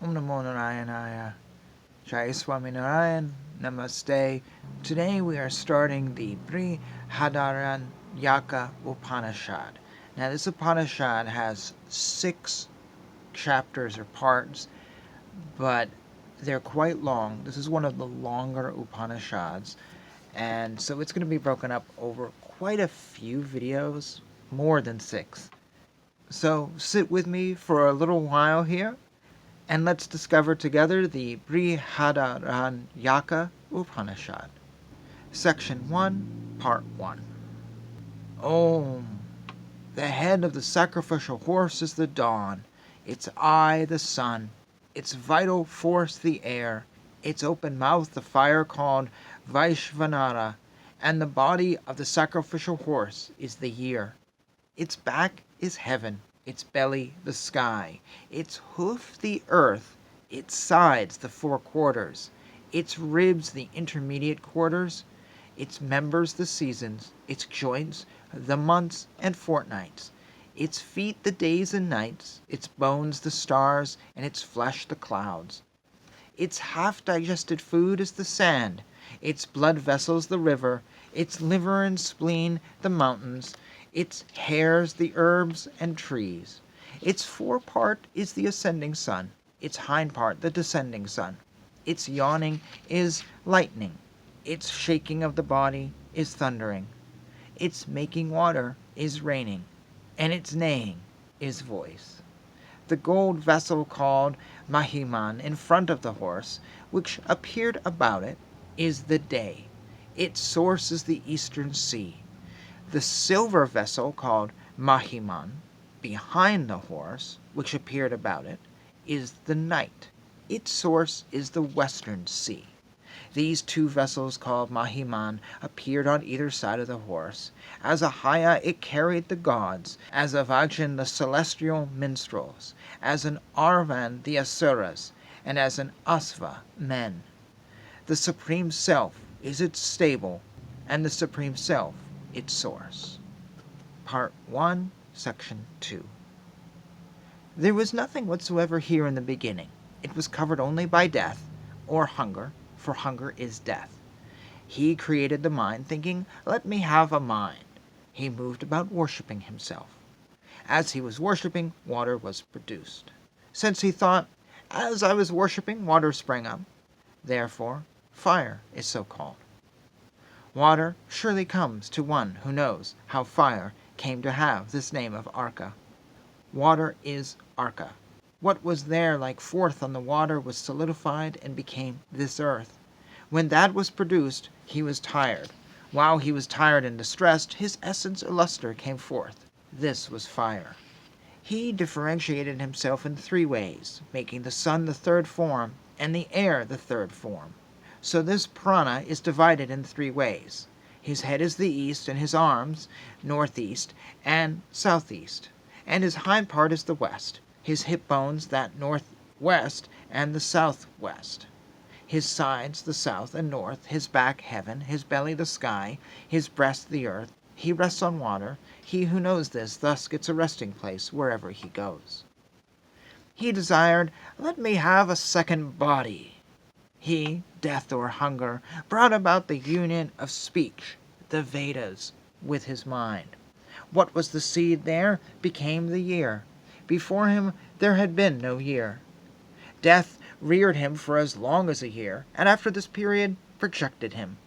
Om Namo Narayanaya. Jai Swami Narayan. Namaste. Today we are starting the Brihadaranyaka Upanishad. Now this Upanishad has 6 chapters or parts, but they're quite long. This is one of the longer Upanishads, and so it's going to be broken up over quite a few videos, more than 6. So sit with me for a little while here, and let's discover together the Brihadaranyaka Upanishad. Section 1, Part 1. Om. The head of the sacrificial horse is the dawn, its eye the sun, its vital force the air, its open mouth the fire called Vaishvanara, and the body of the sacrificial horse is the year. Its back is heaven, its belly the sky, its hoof the earth, its sides the 4 quarters, its ribs the intermediate quarters, its members the seasons, its joints the months and fortnights, its feet the days and nights, its bones the stars, and its flesh the clouds. Its half-digested food is the sand, its blood vessels the river, its liver and spleen the mountains, its hairs the herbs and trees. Its forepart is the ascending sun, its hind part the descending sun. Its yawning is lightning, its shaking of the body is thundering. Its making water is raining, and its neighing is voice. The gold vessel called Mahiman in front of the horse, which appeared about it, is the day. Its source is the eastern sea. The silver vessel called Mahiman, behind the horse, which appeared about it, is the night. Its source is the western sea. These 2 vessels called Mahiman appeared on either side of the horse. As a Haya it carried the gods, as a Vajjan the celestial minstrels, as an Arvan the Asuras, and as an Asva men. The Supreme Self is its stable, and the Supreme Self its source. Part 1, Section 2. There was nothing whatsoever here in the beginning. It was covered only by death, or hunger, for hunger is death. He created the mind, thinking, let me have a mind. He moved about worshipping himself. As he was worshipping, water was produced. Since he thought, as I was worshipping, water sprang up. Therefore, fire is so called. Water surely comes to one who knows how fire came to have this name of Arka. Water is Arka. What was there like forth on the water was solidified and became this earth. When that was produced, he was tired. While he was tired and distressed, his essence or luster came forth. This was fire. He differentiated himself in 3 ways, making the sun the 3rd form, and the air the 3rd form. So this prana is divided in 3 ways. His head is the east, and his arms northeast and southeast, and his hind part is the west. His hip bones that northwest and the southwest, his sides the south and north, his back heaven, his belly the sky, his breast the earth. He rests on water. He who knows this thus gets a resting place wherever he goes. He desired, let me have a second body. He, death or hunger, brought about the union of speech, the Vedas, with his mind. What was the seed there became the year. Before him there had been no year. Death reared him for as long as a year, and after this period projected him.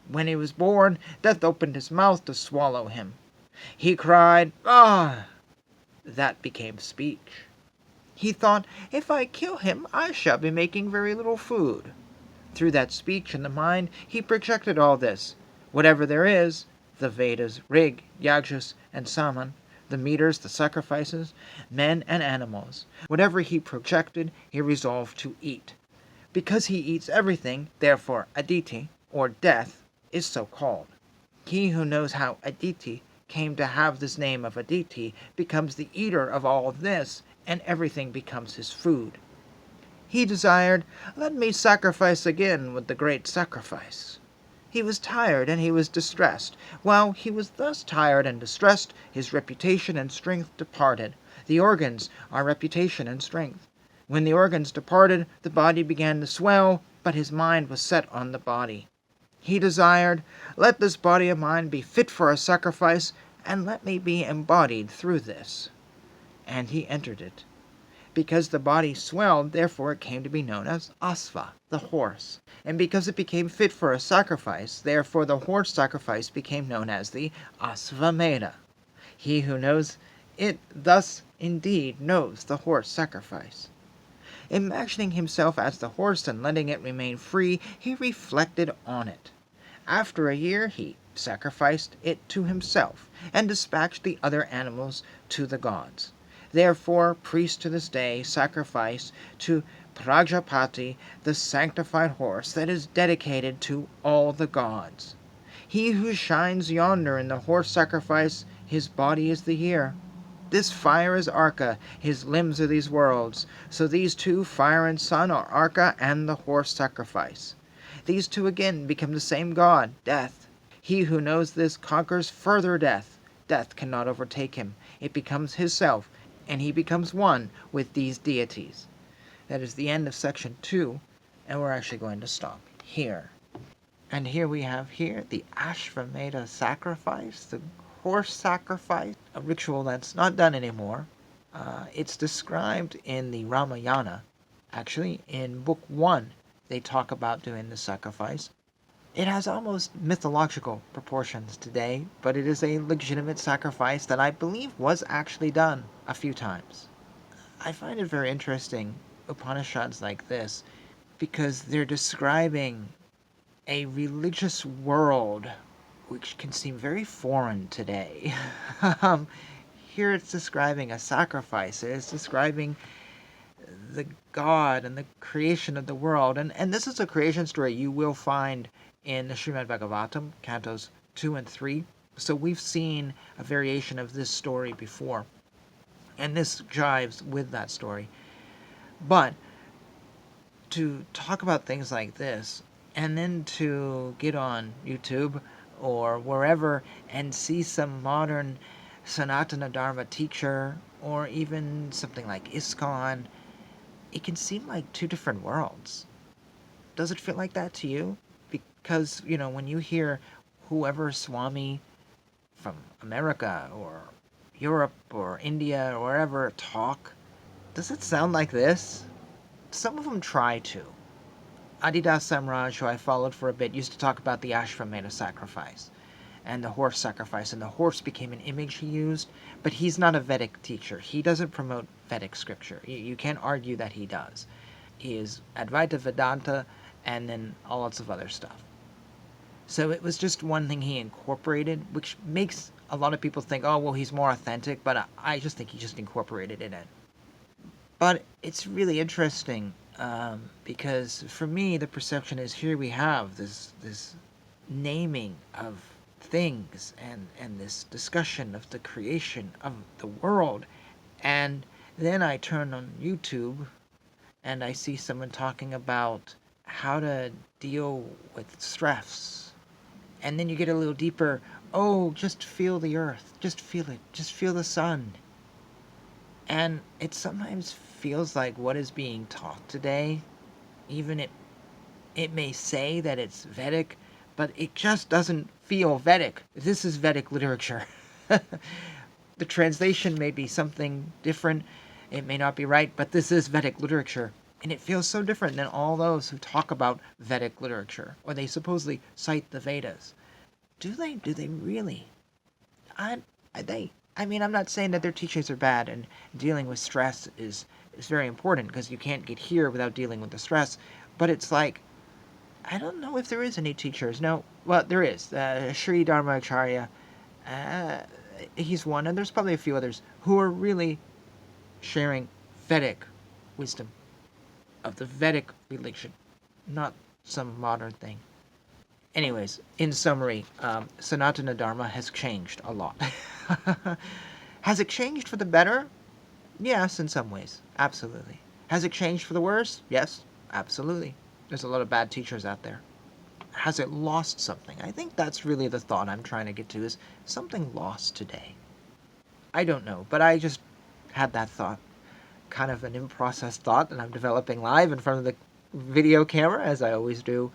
When he was born, death opened his mouth to swallow him. He cried, ah! That became speech. He thought, if I kill him, I shall be making very little food. Through that speech in the mind, he projected all this. Whatever there is, the Vedas, Rig, Yajus, and Saman, the meters, the sacrifices, men and animals. Whatever he projected, he resolved to eat. Because he eats everything, therefore Aditi, or death, is so called. He who knows how Aditi came to have this name of Aditi becomes the eater of all this, and everything becomes his food. He desired, let me sacrifice again with the great sacrifice. He was tired and he was distressed. While he was thus tired and distressed, his reputation and strength departed. The organs are reputation and strength. When the organs departed, the body began to swell, but his mind was set on the body. He desired, "Let this body of mine be fit for a sacrifice, and let me be embodied through this." And he entered it. Because the body swelled, therefore it came to be known as Asva, the horse. And because it became fit for a sacrifice, therefore the horse sacrifice became known as the Asvameda. He who knows it thus indeed knows the horse sacrifice. Imagining himself as the horse and letting it remain free, he reflected on it. After a year, he sacrificed it to himself, and dispatched the other animals to the gods. Therefore, priests to this day sacrifice to Prajapati the sanctified horse that is dedicated to all the gods. He who shines yonder in the horse sacrifice, his body is the year. This fire is Arka, his limbs are these worlds. So these two, fire and sun, are Arka and the horse sacrifice. These two again become the same god, death. He who knows this conquers further death. Death cannot overtake him. It becomes his self, and he becomes one with these deities. That is the end of section 2, and we're actually going to stop here. And here we have the Ashvamedha sacrifice, the horse sacrifice, a ritual that's not done anymore. It's described in the Ramayana. Actually, in book 1, they talk about doing the sacrifice. It has almost mythological proportions today, but it is a legitimate sacrifice that I believe was actually done a few times. I find it very interesting, Upanishads like this, because they're describing a religious world which can seem very foreign today. Here it's describing a sacrifice. It's describing the God and the creation of the world. And this is a creation story you will find in the Srimad Bhagavatam, cantos 2 and 3. So we've seen a variation of this story before. And this jives with that story. But to talk about things like this, and then to get on YouTube or wherever and see some modern Sanatana Dharma teacher, or even something like ISKCON, it can seem like two different worlds. Does it feel like that to you? Because, when you hear whoever Swami from America or Europe or India or wherever talk, does it sound like this? Some of them try to. Adidas Samraj, who I followed for a bit, used to talk about the Ashvamedha sacrifice and the horse sacrifice, and the horse became an image he used, but he's not a Vedic teacher. He doesn't promote Vedic scripture. You can't argue that he does. He is Advaita Vedanta and then all lots of other stuff. So it was just one thing he incorporated, which makes a lot of people think, oh, well, he's more authentic, but I just think he just incorporated it in. But it's really interesting, because for me, the perception is here we have this naming of things and this discussion of the creation of the world. And then I turn on YouTube and I see someone talking about how to deal with stress. And then you get a little deeper. Oh, just feel the earth. Just feel it. Just feel the sun. And it sometimes feels like what is being taught today, even it may say that it's Vedic, but it just doesn't feel Vedic. This is Vedic literature. The translation may be something different. It may not be right, but this is Vedic literature. And it feels so different than all those who talk about Vedic literature, or they supposedly cite the Vedas. Do they? Do they really? I'm not saying that their teachings are bad, and dealing with stress is very important, because you can't get here without dealing with the stress. But it's like, I don't know if there is any teachers. No, well, there is. Sri Dharmacharya, he's one, and there's probably a few others who are really sharing Vedic wisdom of the Vedic religion, not some modern thing. Anyways, in summary, Sanatana Dharma has changed a lot. Has it changed for the better? Yes, in some ways. Absolutely. Has it changed for the worse? Yes, absolutely. There's a lot of bad teachers out there. Has it lost something? I think that's really the thought I'm trying to get to, is something lost today. I don't know, but I just had that thought. kind of an in-process thought that I'm developing live in front of the video camera, as I always do.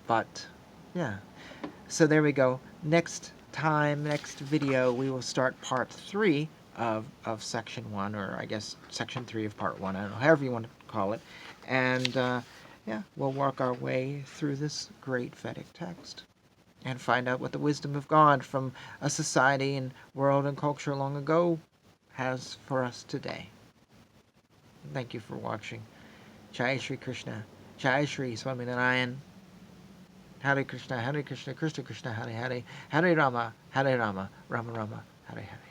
But, yeah. So there we go. Next time, next video, we will start part 3 of section 1, or I guess section 3 of part 1. I don't know, however you want to call it. And, yeah, we'll work our way through this great Vedic text and find out what the wisdom of God from a society and world and culture long ago has for us today. Thank you for watching. Jai Shri Krishna. Jai Shri Swaminarayan. Hare Krishna, Krishna Krishna, Hare Hare, Hare Rama, Rama Rama, Hare Hare.